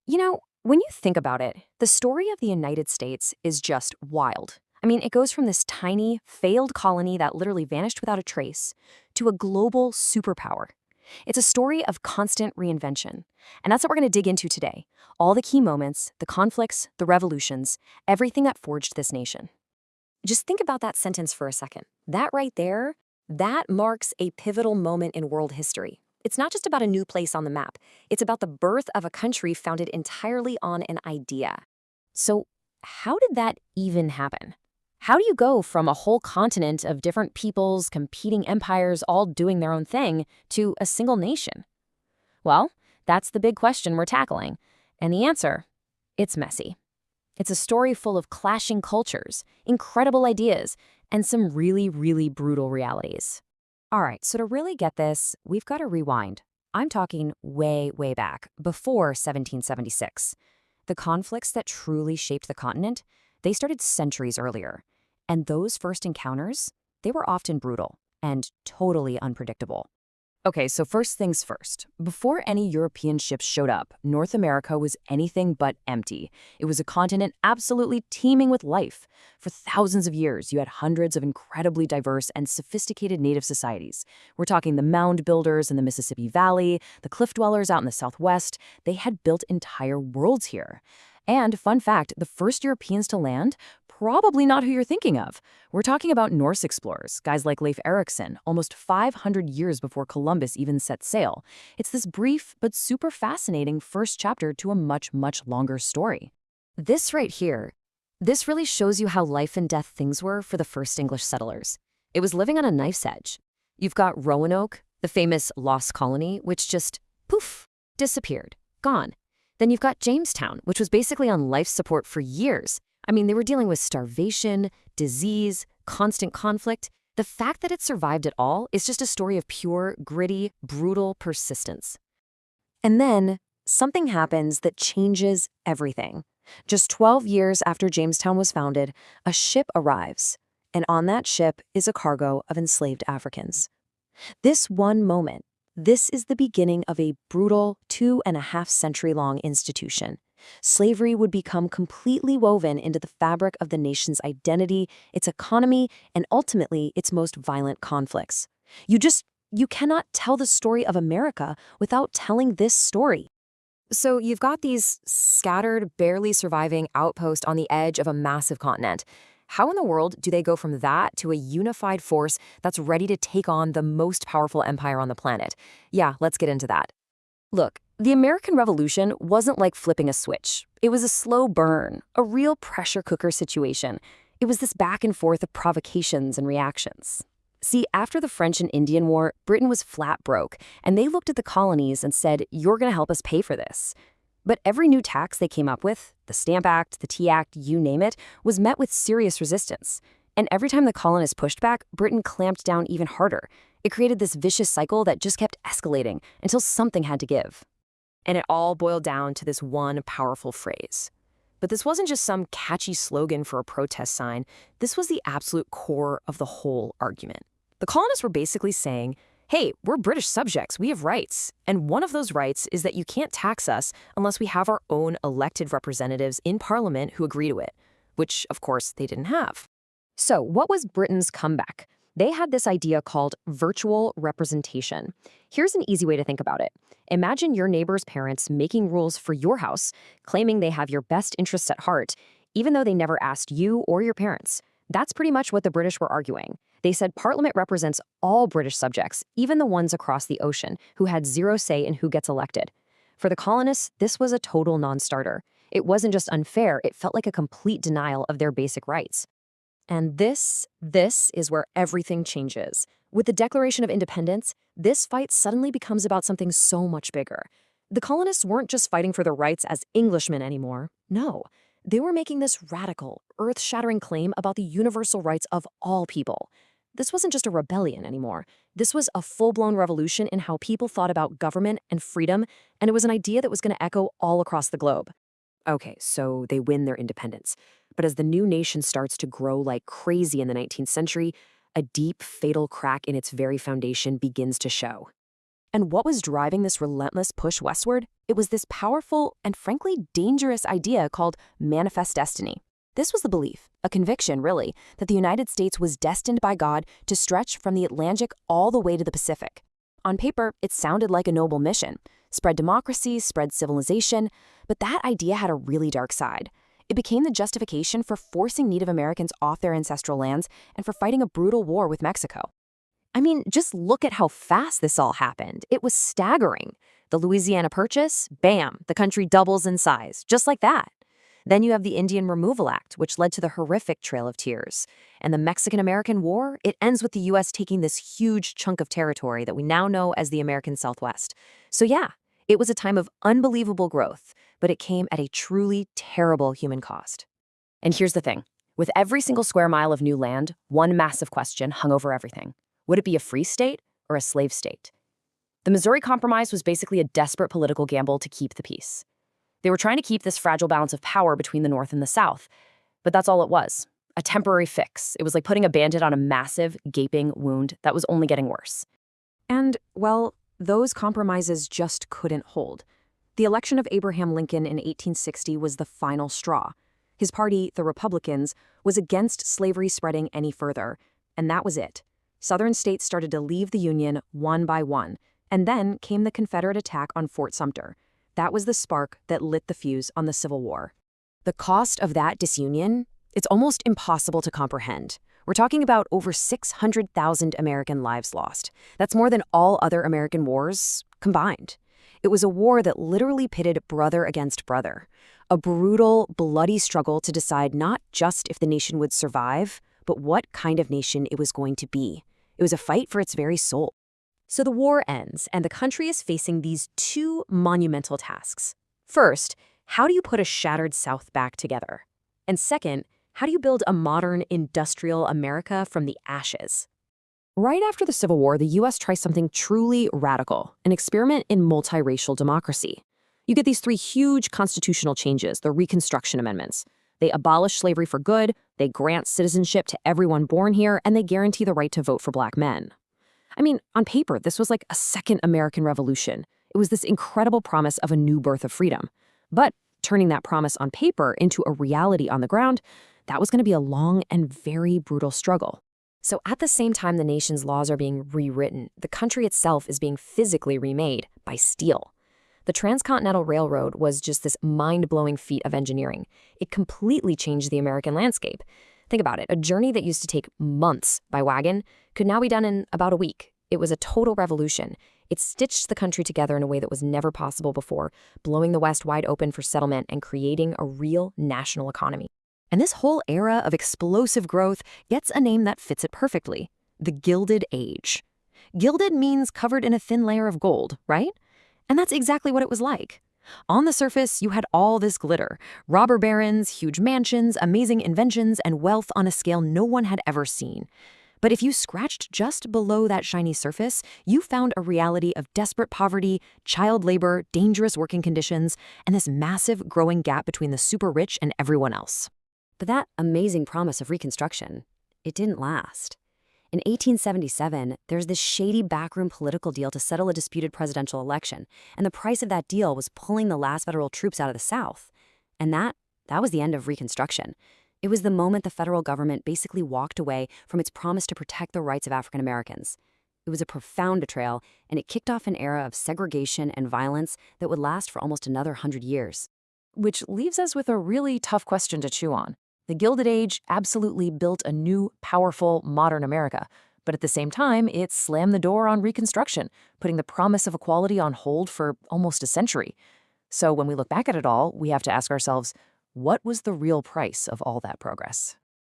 When you think about it, the story of the United States is just wild. I mean, it goes from this tiny, failed colony that literally vanished without a trace to a global superpower. It's a story of constant reinvention. And that's what we're going to dig into today. All the key moments, the conflicts, the revolutions, everything that forged this nation. Just think about that sentence for a second. That right there, that marks a pivotal moment in world history. It's not just about a new place on the map. It's about the birth of a country founded entirely on an idea. So, how did that even happen? How do you go from a whole continent of different peoples, competing empires, all doing their own thing, to a single nation? Well, that's the big question we're tackling. And the answer? It's messy. It's a story full of clashing cultures, incredible ideas, and some really, really brutal realities. All right, so to really get this, we've got to rewind. I'm talking way, way back, before 1776. The conflicts that truly shaped the continent, they started centuries earlier. And those first encounters, they were often brutal and totally unpredictable. Okay, so first things first. Before any European ships showed up, North America was anything but empty. It was a continent absolutely teeming with life. For thousands of years, you had hundreds of incredibly diverse and sophisticated native societies. We're talking the mound builders in the Mississippi Valley, the cliff dwellers out in the Southwest. They had built entire worlds here. And fun fact, the first Europeans to land, probably not who you're thinking of. We're talking about Norse explorers, guys like Leif Erikson, almost 500 years before Columbus even set sail. It's this brief but super fascinating first chapter to a much, much longer story. This right here, this really shows you how life and death things were for the first English settlers. It was living on a knife's edge. You've got Roanoke, the famous lost colony, which just, poof, disappeared, gone. Then you've got Jamestown, which was basically on life support for years. I mean, they were dealing with starvation, disease, constant conflict. The fact that it survived at all is just a story of pure, gritty, brutal persistence. And then something happens that changes everything. Just 12 years after Jamestown was founded, a ship arrives. And on that ship is a cargo of enslaved Africans. This one moment, this is the beginning of a brutal 2.5-century-long institution. Slavery would become completely woven into the fabric of the nation's identity, its economy, and ultimately its most violent conflicts. You cannot tell the story of America without telling this story. So you've got these scattered, barely surviving outposts on the edge of a massive continent. How in the world do they go from that to a unified force that's ready to take on the most powerful empire on the planet? Yeah, let's get into that. Look, the American Revolution wasn't like flipping a switch. It was a slow burn, a real pressure cooker situation. It was this back and forth of provocations and reactions. See, after the French and Indian War, Britain was flat broke, and they looked at the colonies and said, "You're going to help us pay for this." But every new tax they came up with, the Stamp Act, the Tea Act, you name it, was met with serious resistance. And every time the colonists pushed back, Britain clamped down even harder. It created this vicious cycle that just kept escalating until something had to give. And it all boiled down to this one powerful phrase. But this wasn't just some catchy slogan for a protest sign. This was the absolute core of the whole argument. The colonists were basically saying, hey, we're British subjects, we have rights. And one of those rights is that you can't tax us unless we have our own elected representatives in Parliament who agree to it, which, of course, they didn't have. So what was Britain's comeback? They had this idea called virtual representation. Here's an easy way to think about it. Imagine your neighbor's parents making rules for your house, claiming they have your best interests at heart, even though they never asked you or your parents. That's pretty much what the British were arguing. They said Parliament represents all British subjects, even the ones across the ocean, who had zero say in who gets elected. For the colonists, this was a total non-starter. It wasn't just unfair, it felt like a complete denial of their basic rights. And this is where everything changes. With the Declaration of Independence, this fight suddenly becomes about something so much bigger. The colonists weren't just fighting for their rights as Englishmen anymore. No, they were making this radical, earth-shattering claim about the universal rights of all people. This wasn't just a rebellion anymore. This was a full-blown revolution in how people thought about government and freedom, and it was an idea that was going to echo all across the globe. Okay, so they win their independence. But as the new nation starts to grow like crazy in the 19th century, a deep, fatal crack in its very foundation begins to show. And what was driving this relentless push westward? It was this powerful and frankly dangerous idea called manifest destiny. This was the belief, a conviction really, that the United States was destined by God to stretch from the Atlantic all the way to the Pacific. On paper, it sounded like a noble mission. Spread democracy, spread civilization, but that idea had a really dark side. It became the justification for forcing Native Americans off their ancestral lands and for fighting a brutal war with Mexico. I mean, just look at how fast this all happened. It was staggering. The Louisiana Purchase, bam, the country doubles in size, just like that. Then you have the Indian Removal Act, which led to the horrific Trail of Tears. And the Mexican-American War, it ends with the U.S. taking this huge chunk of territory that we now know as the American Southwest. So yeah, it was a time of unbelievable growth, but it came at a truly terrible human cost. And here's the thing. With every single square mile of new land, one massive question hung over everything. Would it be a free state or a slave state? The Missouri Compromise was basically a desperate political gamble to keep the peace. They were trying to keep this fragile balance of power between the North and the South, but that's all it was, a temporary fix. It was like putting a Band-Aid on a massive, gaping wound that was only getting worse. And, well, those compromises just couldn't hold. The election of Abraham Lincoln in 1860 was the final straw. His party, the Republicans, was against slavery spreading any further, and that was it. Southern states started to leave the Union one by one, and then came the Confederate attack on Fort Sumter. That was the spark that lit the fuse on the Civil War. The cost of that disunion, it's almost impossible to comprehend. We're talking about over 600,000 American lives lost. That's more than all other American wars combined. It was a war that literally pitted brother against brother, a brutal, bloody struggle to decide not just if the nation would survive, but what kind of nation it was going to be. It was a fight for its very soul. So the war ends, and the country is facing these two monumental tasks. First, how do you put a shattered South back together? And second, how do you build a modern, industrial America from the ashes? Right after the Civil War, the U.S. tries something truly radical, an experiment in multiracial democracy. You get these three huge constitutional changes, the Reconstruction Amendments. They abolish slavery for good, they grant citizenship to everyone born here, and they guarantee the right to vote for Black men. I mean, on paper, this was like a second American Revolution. It was this incredible promise of a new birth of freedom. But turning that promise on paper into a reality on the ground, that was going to be a long and very brutal struggle. So at the same time the nation's laws are being rewritten, the country itself is being physically remade by steel. The Transcontinental Railroad was just this mind-blowing feat of engineering. It completely changed the American landscape. Think about it, a journey that used to take months by wagon could now be done in about a week. It was a total revolution. It stitched the country together in a way that was never possible before, blowing the West wide open for settlement and creating a real national economy. And this whole era of explosive growth gets a name that fits it perfectly, the Gilded Age. Gilded means covered in a thin layer of gold, right? And that's exactly what it was like. On the surface, you had all this glitter, robber barons, huge mansions, amazing inventions, and wealth on a scale no one had ever seen. But if you scratched just below that shiny surface, you found a reality of desperate poverty, child labor, dangerous working conditions, and this massive growing gap between the super rich and everyone else. But that amazing promise of Reconstruction, it didn't last. In 1877, there's this shady backroom political deal to settle a disputed presidential election, and the price of that deal was pulling the last federal troops out of the South. And that was the end of Reconstruction. It was the moment the federal government basically walked away from its promise to protect the rights of African Americans. It was a profound betrayal, and it kicked off an era of segregation and violence that would last for almost another 100 years. Which leaves us with a really tough question to chew on. The Gilded Age absolutely built a new, powerful, modern America, but at the same time, it slammed the door on Reconstruction, putting the promise of equality on hold for almost a century. So when we look back at it all, we have to ask ourselves, what was the real price of all that progress?